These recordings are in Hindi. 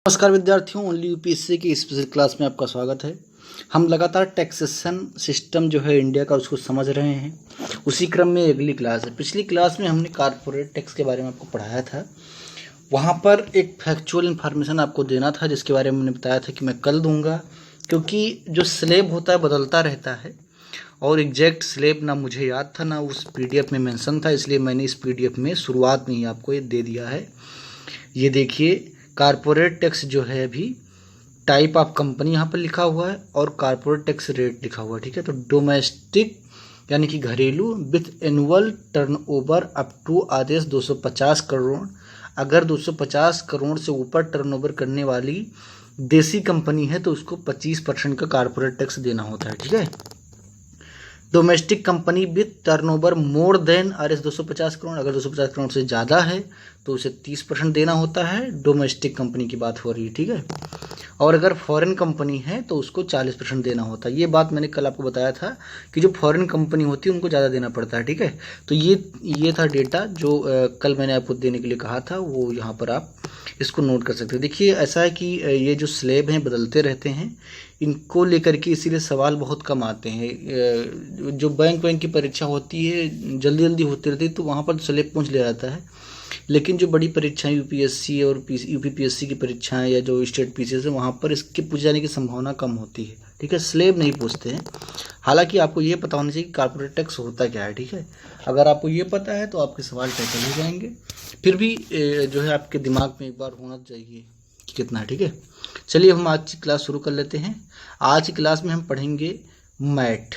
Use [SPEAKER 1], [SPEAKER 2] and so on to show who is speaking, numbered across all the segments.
[SPEAKER 1] नमस्कार विद्यार्थियों, ओनली यूपीएससी की स्पेशल क्लास में आपका स्वागत है। हम लगातार टैक्सेशन सिस्टम जो है इंडिया का उसको समझ रहे हैं। उसी क्रम में अगली क्लास है। पिछली क्लास में हमने कॉर्पोरेट टैक्स के बारे में आपको पढ़ाया था। वहाँ पर एक फैक्चुअल इन्फॉर्मेशन आपको देना था जिसके बारे में मैंने बताया था कि मैं कल दूंगा, क्योंकि जो स्लेब होता है बदलता रहता है और एग्जैक्ट स्लेब ना मुझे याद था ना उस पीडीएफ में मेंशन था, इसलिए मैंने इस पीडीएफ में शुरुआत में ही आपको ये दे दिया है। ये देखिए, कॉर्पोरेट टैक्स जो है अभी टाइप ऑफ कंपनी यहाँ पर लिखा हुआ है और कॉर्पोरेट टैक्स रेट लिखा हुआ है। ठीक है, तो डोमेस्टिक यानी कि घरेलू with annual turnover up to आदेश 250 करोड़। अगर 250 करोड़ से ऊपर टर्नओवर करने वाली देसी कंपनी है तो उसको 25% का कॉर्पोरेट टैक्स देना होता है। ठीक है, domestic company with turnover more than RS 250 crore, अगर 250 करोड़ से ज़्यादा है तो उसे 30% देना होता है। डोमेस्टिक कंपनी की बात हो रही है। ठीक है, और अगर फॉरेन कंपनी है तो उसको 40% देना होता है। ये बात मैंने कल आपको बताया था कि जो फॉरेन कंपनी होती है उनको ज़्यादा देना पड़ता है। ठीक है, तो ये था डेटा जो कल मैंने आपको देने के लिए कहा था, वो यहाँ पर आप इसको नोट कर सकते हैं। देखिए, ऐसा है कि ये जो स्लेब हैं बदलते रहते हैं, इनको लेकर के इसीलिए सवाल बहुत कम आते हैं। जो बैंक की परीक्षा होती है जल्दी जल्दी होती रहती है तो वहाँ पर स्लेब पूछ लिया जाता है, लेकिन जो बड़ी परीक्षाएं यूपीएससी और यूपीपीएससी की परीक्षाएं या जो स्टेट पीसीएस है वहाँ पर इसके पूछ जाने की संभावना कम होती है। ठीक है, स्लेब नहीं पूछते हैं। हालांकि आपको ये पता होना चाहिए कि कॉर्पोरेट टैक्स होता क्या है। ठीक है, अगर आपको ये पता है तो आपके सवाल टैकल हो जाएंगे। फिर भी जो है आपके दिमाग में एक बार होना चाहिए कि कितना है। ठीक है, चलिए हम आज की क्लास शुरू कर लेते हैं। आज की क्लास में हम पढ़ेंगे मैट।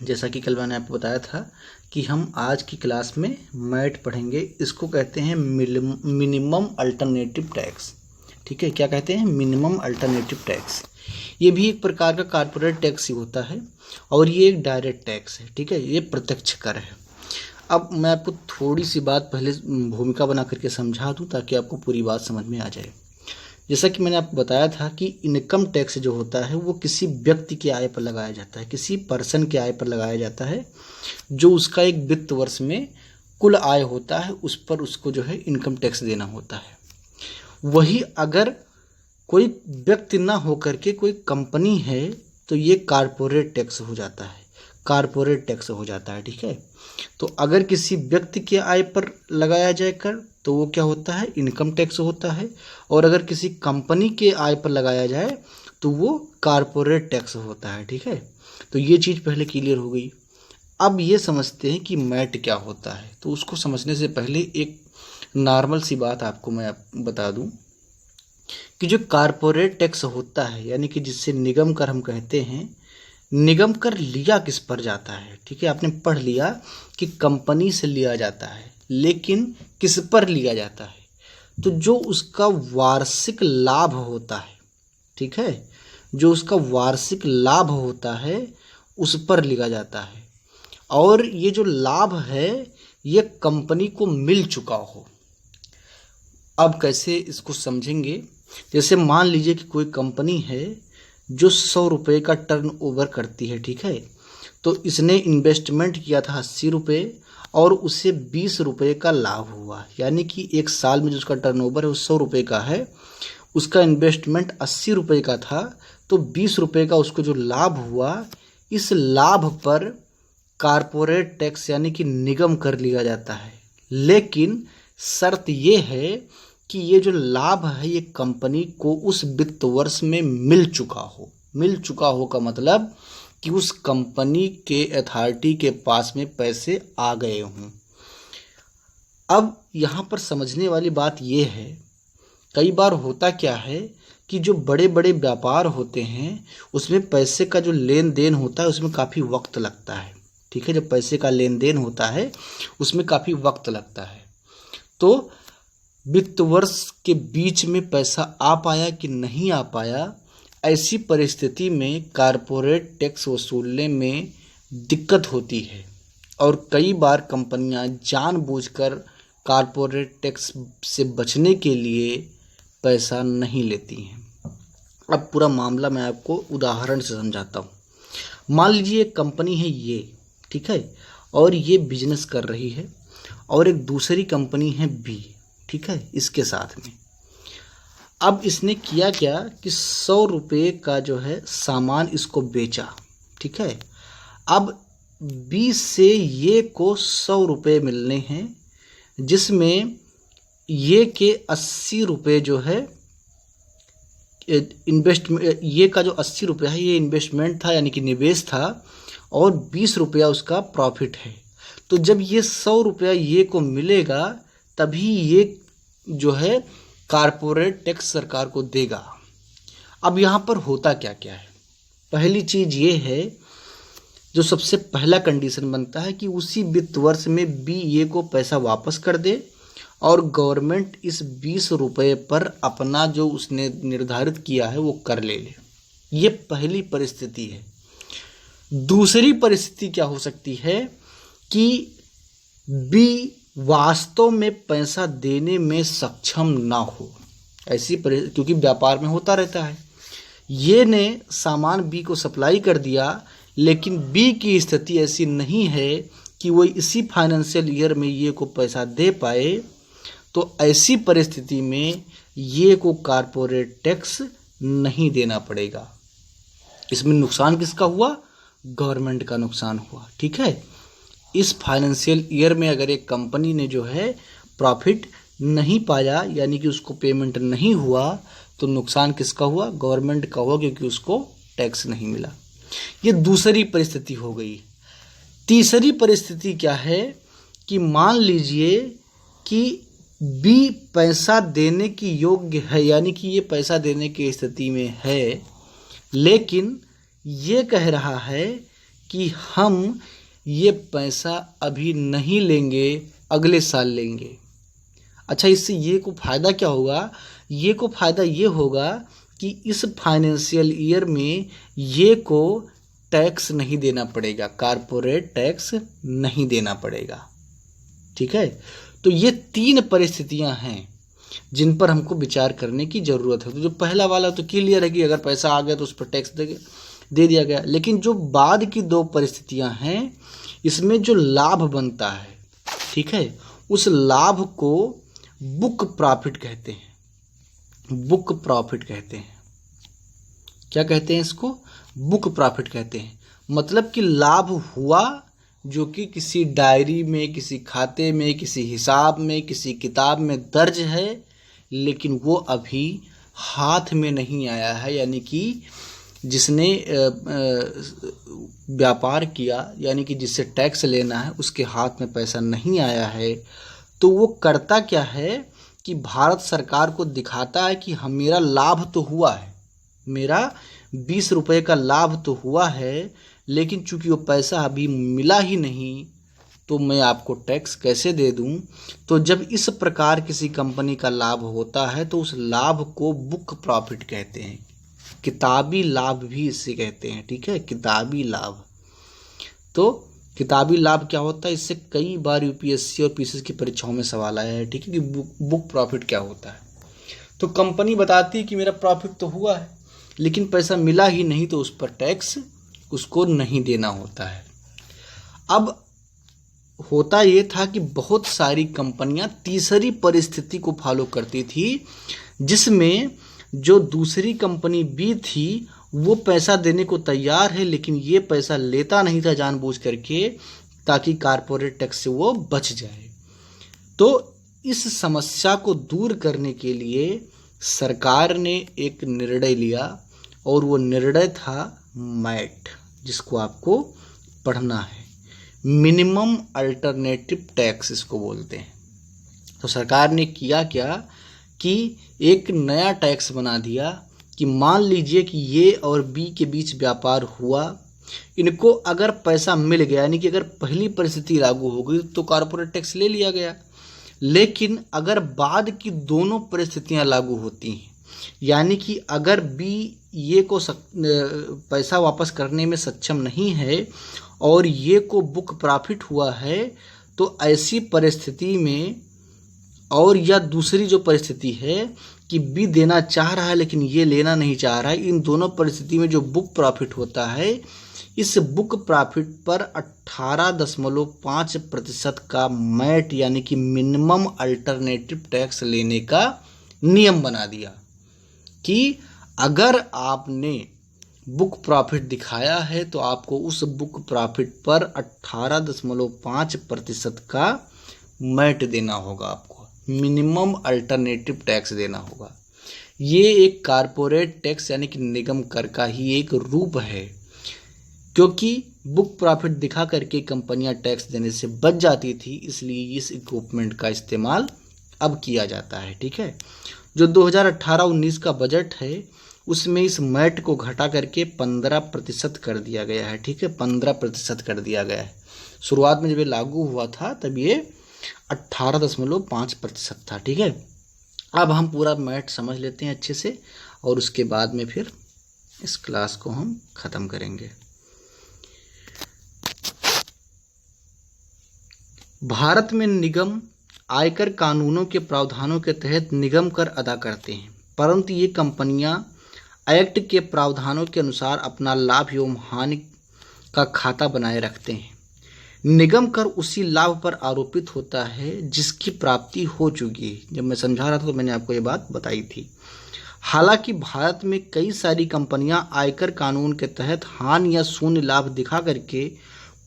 [SPEAKER 1] जैसा कि कल मैंने आपको बताया था कि हम आज की क्लास में मैट पढ़ेंगे। इसको कहते हैं मिनिमम अल्टरनेटिव टैक्स। ठीक है, क्या कहते हैं? Minimum alternative tax. ये भी एक प्रकार का कॉर्पोरेट टैक्स ही होता है और ये एक डायरेक्ट टैक्स है। ठीक है, ये प्रत्यक्ष कर है। अब मैं आपको थोड़ी सी बात पहले भूमिका बना करके समझा दूं ताकि आपको पूरी बात समझ में आ जाए। जैसा कि मैंने आपको बताया था कि इनकम टैक्स जो होता है वो किसी व्यक्ति की आय पर लगाया जाता है, किसी पर्सन की आय पर लगाया जाता है। जो उसका एक वित्त वर्ष में कुल आय होता है उस पर उसको जो है इनकम टैक्स देना होता है। वही अगर कोई व्यक्ति ना होकर के कोई कंपनी है तो ये कॉर्पोरेट टैक्स हो जाता है, कॉर्पोरेट टैक्स हो जाता है। ठीक है, तो अगर किसी व्यक्ति के आय पर लगाया जाए कर तो वो क्या होता है? इनकम टैक्स होता है। और अगर किसी कंपनी के आय पर लगाया जाए तो वो कॉर्पोरेट टैक्स होता है। ठीक है, तो ये चीज़ पहले क्लियर हो गई। अब ये समझते हैं कि मैट क्या होता है। तो उसको समझने से पहले एक नॉर्मल सी बात आपको मैं बता दूं कि जो कॉर्पोरेट टैक्स होता है यानी कि जिससे निगम कर हम कहते हैं, निगम कर लिया किस पर जाता है? ठीक है, आपने पढ़ लिया कि कंपनी से लिया जाता है, लेकिन किस पर लिया जाता है? तो जो उसका वार्षिक लाभ होता है, ठीक है, जो उसका वार्षिक लाभ होता है उस पर लिया जाता है। और ये जो लाभ है ये कंपनी को मिल चुका हो। अब कैसे इसको समझेंगे? जैसे मान लीजिए कि कोई कंपनी है जो 100 रुपये का टर्न ओवर करती है। ठीक है, तो इसने इन्वेस्टमेंट किया था 80 रुपये और उसे 20 रुपये का लाभ हुआ। यानी कि एक साल में जो उसका टर्न ओवर है वो 100 रुपये का है, उसका इन्वेस्टमेंट 80 रुपये का था, तो 20 रुपये का उसको जो लाभ हुआ, इस लाभ पर कॉर्पोरेट टैक्स यानी कि निगम कर लिया जाता है। लेकिन शर्त ये है कि ये जो लाभ है ये कंपनी को उस वित्त वर्ष में मिल चुका हो। मिल चुका हो का मतलब कि उस कंपनी के अथॉरिटी के पास में पैसे आ गए हों। अब यहाँ पर समझने वाली बात ये है, कई बार होता क्या है कि जो बड़े बड़े व्यापार होते हैं उसमें पैसे का जो लेन देन होता है उसमें काफ़ी वक्त लगता है। ठीक है, जब पैसे का लेन देन होता है उसमें काफ़ी वक्त लगता है। तो वित्त वर्ष के बीच में पैसा आ पाया कि नहीं आ पाया, ऐसी परिस्थिति में कॉर्पोरेट टैक्स वसूलने में दिक्कत होती है और कई बार कंपनियां जानबूझकर कॉर्पोरेट टैक्स से बचने के लिए पैसा नहीं लेती हैं। अब पूरा मामला मैं आपको उदाहरण से समझाता हूँ। मान लीजिए एक कंपनी है ये, ठीक है, और ये बिजनेस कर रही है और एक दूसरी कंपनी है बी, ठीक है, इसके साथ में। अब इसने किया क्या कि 100 रुपये का जो है सामान इसको बेचा, ठीक है। अब बी से ये को 100 रुपये मिलने हैं, जिसमें ये के 80 रुपये जो है ये का जो 80 रुपया है ये इन्वेस्टमेंट था, यानी कि निवेश था, और 20 रुपया उसका प्रॉफिट है। तो जब ये 100 रुपया ये को मिलेगा तभी ये जो है कारपोरेट टैक्स सरकार को देगा। अब यहाँ पर होता क्या क्या है, पहली चीज़ ये है, जो सबसे पहला कंडीशन बनता है कि उसी वित्त वर्ष में बी ए को पैसा वापस कर दे और गवर्नमेंट इस 20 रुपये पर अपना जो उसने निर्धारित किया है वो कर ले। ये पहली परिस्थिति है। दूसरी परिस्थिति क्या हो सकती है कि बी वास्तव में पैसा देने में सक्षम ना हो, ऐसी क्योंकि व्यापार में होता रहता है, ये ने सामान बी को सप्लाई कर दिया, लेकिन बी की स्थिति ऐसी नहीं है कि वो इसी फाइनेंशियल ईयर में ये को पैसा दे पाए, तो ऐसी परिस्थिति में ये को कारपोरेट टैक्स नहीं देना पड़ेगा। इसमें नुकसान किसका हुआ? गवर्नमेंट का नुकसान हुआ, ठीक है। इस फाइनेंशियल ईयर में अगर एक कंपनी ने जो है प्रॉफिट नहीं पाया, यानी कि उसको पेमेंट नहीं हुआ, तो नुकसान किसका हुआ? गवर्नमेंट का हुआ, क्योंकि उसको टैक्स नहीं मिला। ये दूसरी परिस्थिति हो गई। तीसरी परिस्थिति क्या है कि मान लीजिए कि बी पैसा देने की योग्य है, यानी कि ये पैसा देने की स्थिति में है, लेकिन ये कह रहा है कि हम ये पैसा अभी नहीं लेंगे, अगले साल लेंगे। अच्छा, इससे ये को फ़ायदा क्या होगा? ये को फ़ायदा ये होगा कि इस फाइनेंशियल ईयर में ये को टैक्स नहीं देना पड़ेगा, कारपोरेट टैक्स नहीं देना पड़ेगा, ठीक है। तो ये तीन परिस्थितियां हैं जिन पर हमको विचार करने की ज़रूरत है। तो जो पहला वाला तो क्लियर है कि अगर पैसा आ गया तो उस पर टैक्स दे दिया गया, लेकिन जो बाद की दो परिस्थितियां हैं, इसमें जो लाभ बनता है, ठीक है, उस लाभ को बुक प्रॉफिट कहते हैं। बुक प्रॉफिट कहते हैं। क्या कहते हैं इसको? बुक प्रॉफिट कहते हैं। मतलब कि लाभ हुआ जो कि किसी डायरी में, किसी खाते में, किसी हिसाब में, किसी किताब में दर्ज है, लेकिन वो अभी हाथ में नहीं आया है, यानी कि जिसने व्यापार किया, यानी कि जिससे टैक्स लेना है, उसके हाथ में पैसा नहीं आया है। तो वो करता क्या है कि भारत सरकार को दिखाता है कि हम, मेरा लाभ तो हुआ है, मेरा 20 रुपये का लाभ तो हुआ है, लेकिन चूंकि वो पैसा अभी मिला ही नहीं, तो मैं आपको टैक्स कैसे दे दूं। तो जब इस प्रकार किसी कंपनी का लाभ होता है तो उस लाभ को बुक प्रॉफिट कहते हैं। किताबी लाभ भी इसे कहते हैं, ठीक है, किताबी लाभ। तो किताबी लाभ क्या होता है? इससे कई बार यूपीएससी और पीसीएस की परीक्षाओं में सवाल आया है, ठीक है, कि बुक प्रॉफिट क्या होता है। तो कंपनी बताती है कि मेरा प्रॉफिट तो हुआ है, लेकिन पैसा मिला ही नहीं, तो उस पर टैक्स उसको नहीं देना होता है। अब होता ये था कि बहुत सारी कंपनियां तीसरी परिस्थिति को फॉलो करती थी, जिसमें जो दूसरी कंपनी बी थी वो पैसा देने को तैयार है, लेकिन ये पैसा लेता नहीं था जानबूझ करके, ताकि कारपोरेट टैक्स से वो बच जाए। तो इस समस्या को दूर करने के लिए सरकार ने एक निर्णय लिया, और वो निर्णय था मैट, जिसको आपको पढ़ना है, मिनिमम अल्टरनेटिव टैक्स इसको बोलते हैं। तो सरकार ने किया क्या कि एक नया टैक्स बना दिया कि मान लीजिए कि ये और बी के बीच व्यापार हुआ, इनको अगर पैसा मिल गया, यानी कि अगर पहली परिस्थिति लागू हो गई तो कारपोरेट टैक्स ले लिया गया, लेकिन अगर बाद की दोनों परिस्थितियां लागू होती हैं, यानी कि अगर बी ये को पैसा वापस करने में सक्षम नहीं है और ये को बुक प्रॉफिट हुआ है, तो ऐसी परिस्थिति में, और या दूसरी जो परिस्थिति है कि बी देना चाह रहा है लेकिन ये लेना नहीं चाह रहा है, इन दोनों परिस्थिति में जो बुक प्रॉफिट होता है, इस बुक प्रॉफिट पर 18.5% का मैट, यानी कि मिनिमम अल्टरनेटिव टैक्स लेने का नियम बना दिया। कि अगर आपने बुक प्रॉफिट दिखाया है तो आपको उस बुक प्रॉफिट पर 18.5% का मैट देना होगा, आपको मिनिमम अल्टरनेटिव टैक्स देना होगा। ये एक कारपोरेट टैक्स यानी कि निगम कर का ही एक रूप है, क्योंकि बुक प्रॉफिट दिखा करके कंपनियां टैक्स देने से बच जाती थी, इसलिए इस इक्विपमेंट का इस्तेमाल अब किया जाता है। ठीक है, जो 2018-19 का बजट है उसमें इस मैट को घटा करके 15% कर दिया गया है। ठीक है, 15% कर दिया गया है। शुरुआत में जब ये लागू हुआ था तब ये 18.5% था। ठीक है, अब हम पूरा मैट समझ लेते हैं अच्छे से और उसके बाद में फिर इस क्लास को हम ख़त्म करेंगे। भारत में निगम आयकर कानूनों के प्रावधानों के तहत निगम कर अदा करते हैं, परंतु ये कंपनियां एक्ट के प्रावधानों के अनुसार अपना लाभ एवं हानि का खाता बनाए रखते हैं। निगम कर उसी लाभ पर आरोपित होता है जिसकी प्राप्ति हो चुकी है। जब मैं समझा रहा था तो मैंने आपको ये बात बताई थी। हालांकि भारत में कई सारी कंपनियां आयकर कानून के तहत हानि या शून्य लाभ दिखा करके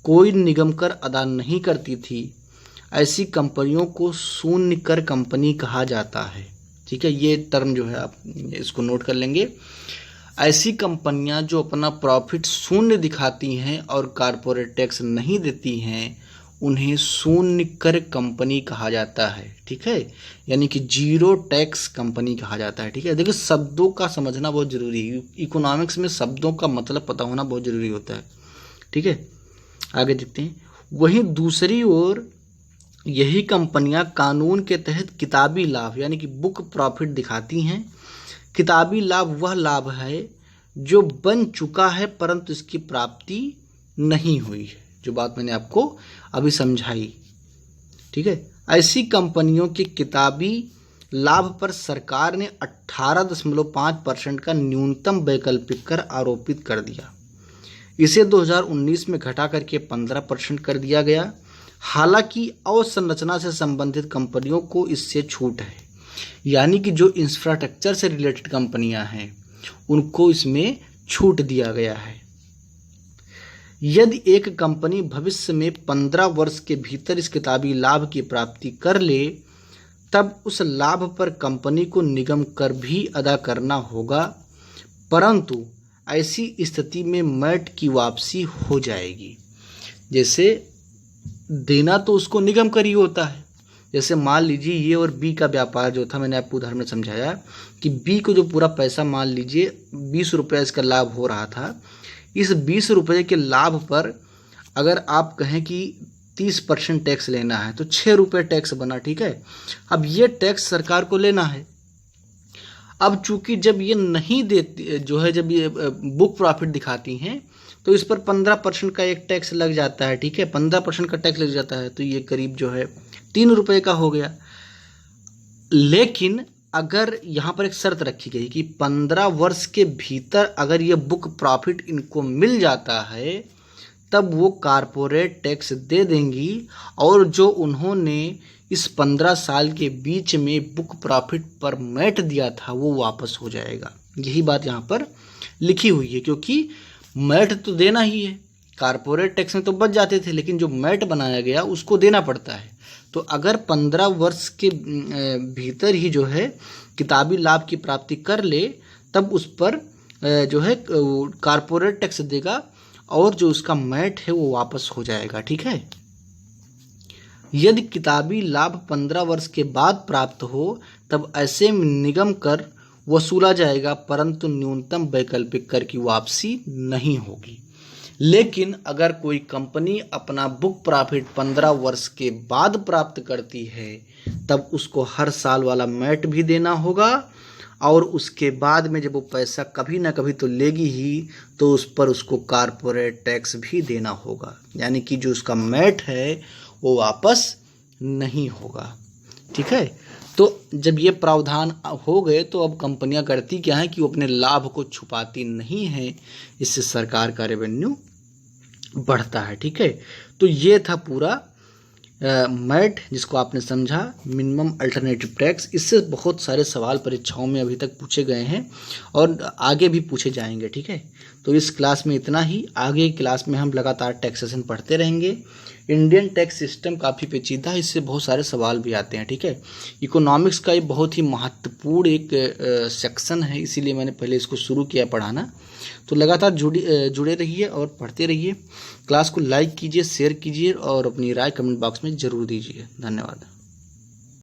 [SPEAKER 1] कोई निगम कर अदा नहीं करती थी। ऐसी कंपनियों को शून्य कर कंपनी कहा जाता है। ठीक है, ये टर्म जो है आप इसको नोट कर लेंगे। ऐसी कंपनियां जो अपना प्रॉफिट शून्य दिखाती हैं और कारपोरेट टैक्स नहीं देती हैं उन्हें शून्य कर कंपनी कहा जाता है। ठीक है, यानी कि जीरो टैक्स कंपनी कहा जाता है। ठीक है, देखिए शब्दों का समझना बहुत जरूरी है। इकोनॉमिक्स में शब्दों का मतलब पता होना बहुत जरूरी होता है। ठीक है, आगे देखते हैं। वहीं दूसरी ओर यही कंपनियां कानून के तहत किताबी लाभ यानी कि बुक प्रॉफिट दिखाती हैं। किताबी लाभ वह लाभ है जो बन चुका है परंतु इसकी प्राप्ति नहीं हुई है, जो बात मैंने आपको अभी समझाई। ठीक है, ऐसी कंपनियों के किताबी लाभ पर सरकार ने 18.5% का न्यूनतम वैकल्पिक कर आरोपित कर दिया। इसे 2019 में घटा करके 15% कर दिया गया। हालांकि अवसंरचना से संबंधित कंपनियों को इससे छूट है, यानी कि जो इंफ्रास्ट्रक्चर से रिलेटेड कंपनियां हैं उनको इसमें छूट दिया गया है। यदि एक कंपनी भविष्य में 15 वर्ष के भीतर इस किताबी लाभ की प्राप्ति कर ले तब उस लाभ पर कंपनी को निगम कर भी अदा करना होगा, परंतु ऐसी स्थिति में मैट की वापसी हो जाएगी। जैसे देना तो उसको निगम कर ही होता है। जैसे मान लीजिए ये और बी का व्यापार जो था, मैंने आपको उदाहरण में समझाया कि बी को जो पूरा पैसा मान लीजिए 20 रुपये इसका लाभ हो रहा था। इस 20 रुपये के लाभ पर अगर आप कहें कि 30% टैक्स लेना है तो 6 रुपये टैक्स बना। ठीक है, अब ये टैक्स सरकार को लेना है। अब चूंकि जब ये नहीं देती जो है, जब ये बुक प्रॉफिट दिखाती हैं तो इस पर 15% का एक टैक्स लग जाता है। ठीक है, 15% का टैक्स लग जाता है तो ये करीब जो है 3 रुपये का हो गया। लेकिन अगर यहाँ पर एक शर्त रखी गई कि 15 वर्ष के भीतर अगर ये बुक प्रॉफिट इनको मिल जाता है तब वो कारपोरेट टैक्स दे देंगी और जो उन्होंने इस 15 साल के बीच में बुक प्रॉफिट पर मैट दिया था वो वापस हो जाएगा। यही बात यहाँ पर लिखी हुई है, क्योंकि मैट तो देना ही है। कारपोरेट टैक्स में तो बच जाते थे, लेकिन जो मैट बनाया गया उसको देना पड़ता है। तो अगर 15 वर्ष के भीतर ही जो है किताबी लाभ की प्राप्ति कर ले तब उस पर जो है कारपोरेट टैक्स देगा और जो उसका मैट है वो वापस हो जाएगा। ठीक है, यदि किताबी लाभ 15 वर्ष के बाद प्राप्त हो तब ऐसे में निगम कर वसूला जाएगा, परंतु न्यूनतम वैकल्पिक कर की वापसी नहीं होगी। लेकिन अगर कोई कंपनी अपना बुक प्रॉफिट 15 वर्ष के बाद प्राप्त करती है तब उसको हर साल वाला मैट भी देना होगा और उसके बाद में जब वो पैसा कभी ना कभी तो लेगी ही तो उस पर उसको कारपोरेट टैक्स भी देना होगा, यानी कि जो उसका मैट है वो वापस नहीं होगा। ठीक है, तो जब ये प्रावधान हो गए तो अब कंपनियां करती क्या है कि वो अपने लाभ को छुपाती नहीं हैं, इससे सरकार का रेवेन्यू बढ़ता है। ठीक है, तो ये था पूरा मैट जिसको आपने समझा मिनिमम अल्टरनेटिव टैक्स, इससे बहुत सारे सवाल परीक्षाओं में अभी तक पूछे गए हैं और आगे भी पूछे जाएंगे। ठीक है, तो इस क्लास में इतना ही। आगे की क्लास में हम लगातार टैक्सेशन पढ़ते रहेंगे। इंडियन टैक्स सिस्टम काफ़ी पेचीदा है, इससे बहुत सारे सवाल भी आते हैं। ठीक है, इकोनॉमिक्स का ये बहुत ही महत्वपूर्ण एक सेक्शन है, इसीलिए मैंने पहले इसको शुरू किया पढ़ाना। तो लगातार जुड़े रहिए और पढ़ते रहिए। क्लास को लाइक कीजिए, शेयर कीजिए और अपनी राय कमेंट बॉक्स में ज़रूर दीजिए। धन्यवाद।